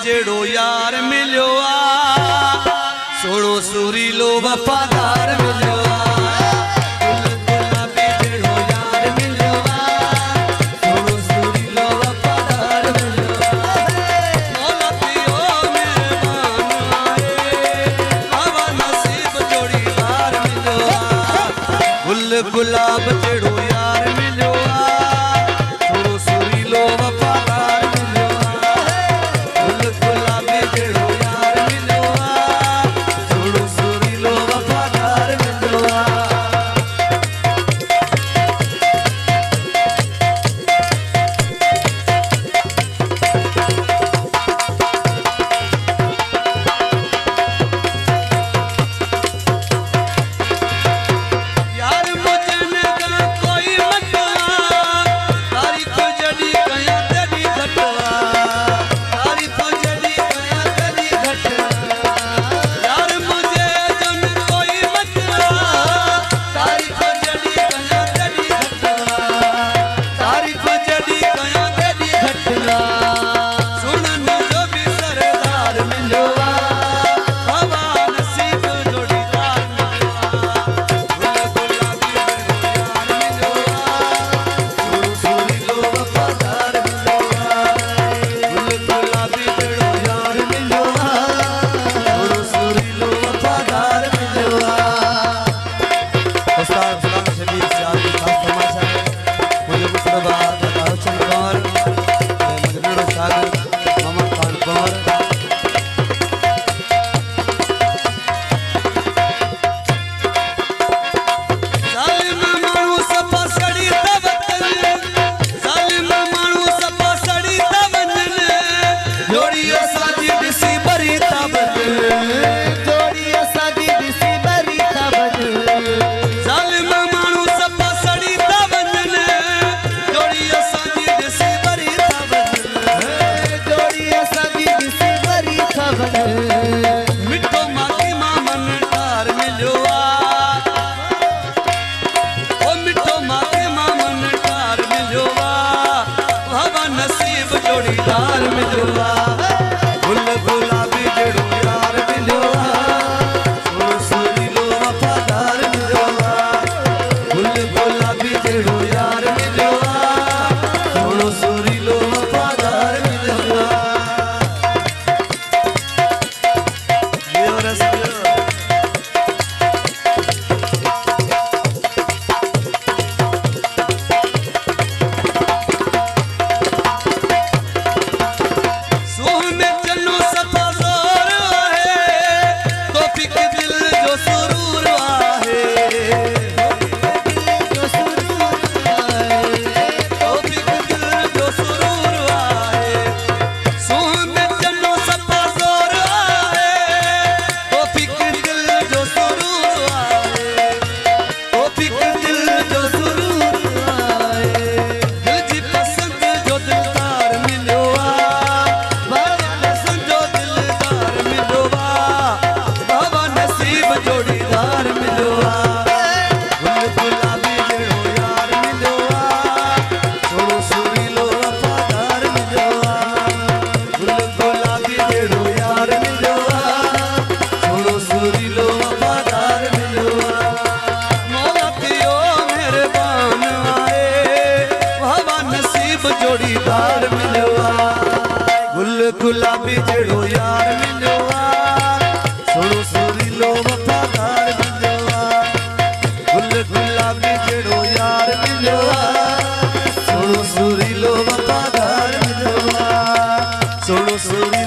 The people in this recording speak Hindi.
जेड़ो यार मिलो सोड़ो सुरीलो वफादार मिलो गुलाबी जेड़ो यार मिलो सोड़ो सुरीलो वफादार मिलो मौला पियो मेहमान आए हवा नसीब जोड़ीदार मिलो गुल गुलाब जेड़ो यार मिलो सोड़ो सुरीलो वफादार मिलो गुल गुलाबी जेड़ो यार मिलो सोड़ो सुरीलो वफादार मिलो यार मुझे न कोई मतवा तारीफ जड़ी कया तेरी घटवा तारीफ जड़ी कया तेरी घटवा यार मुझे जन कोई मतवा तारीफ जड़ी कया तेरी घटवा तारीफ जड़ी कया तेरी घटवा सुनन जो भी सरदार मिलो हवा नसीब जोड़ीदार मिलो गुल गुलाबी यार मिलो सोड़ो सुरीलो वफादार मिलो गुल गुलाबी जेड़ो यार मिलो सोड़ो सुरीलो वफादार मिलो उस्ताद गुलाम शबीर साहब की खास फरमाइश है मुझे मुस्तफा रोशन कौर मजनूर सागर मोहम्मद खान कौर जालिम मानू सफा सड़ी तवतन जालिम मानू सफा सड़ी तवतन जोड़ियो साजी दिसी बरी तवतन जोड़ियो साजी दिसी बरी तवतन जालिम मानू सफा सड़ी तवतन जोड़ियो साजी दिसी बरी तवतन जोड़ियो साजी दिसी बरी तवतन मिठो माखी मामन तार मिलो ओ मिठो माखी मामन तार मिलो हवा नसीब जोड़ीदार मिलो गुल गुलाबी जेड़ो यार मिलो सोड़ो सुरीलो वफादार मिलो गुल गुलाबी जेड़ो यार मिलो सोड़ो सुरीलो वफादार मिलो ये रस सूह में चन्नो सफा जोर आहे तौफीक दिल जो सुरूर आहे जो सुरूर आए तौफीक दिल जो सुरूर आहे सूह में चन्नो सफा जोर आहे तौफीक दिल जो सुरूर आहे तौफीक दिल जो सुरूर आए दिल जी पसंद जो दिलदार मिलो पसंद जो दिलदार मिलो बाबा नसीब जोड़ीदार मिलो गुल गुलाबी जेड़ो यार मिलो सोड़ो सुरीलो वफादार मिलो गुल गुलाबी जेड़ो यार मिलो सोड़ो सुरीलो वफादार मिलो मौला पियो मेहरबान आए हवा नसीब जोड़ीदार मिलो गुल गुलाबी जेड़ो यार मिलो सोड़ो सुरीलो वफादार मिलो गुल गुलाबी जेड़ो यार मिलो सोड़ो सुरीलो वफादार मिलो सोड़ो सुरीलो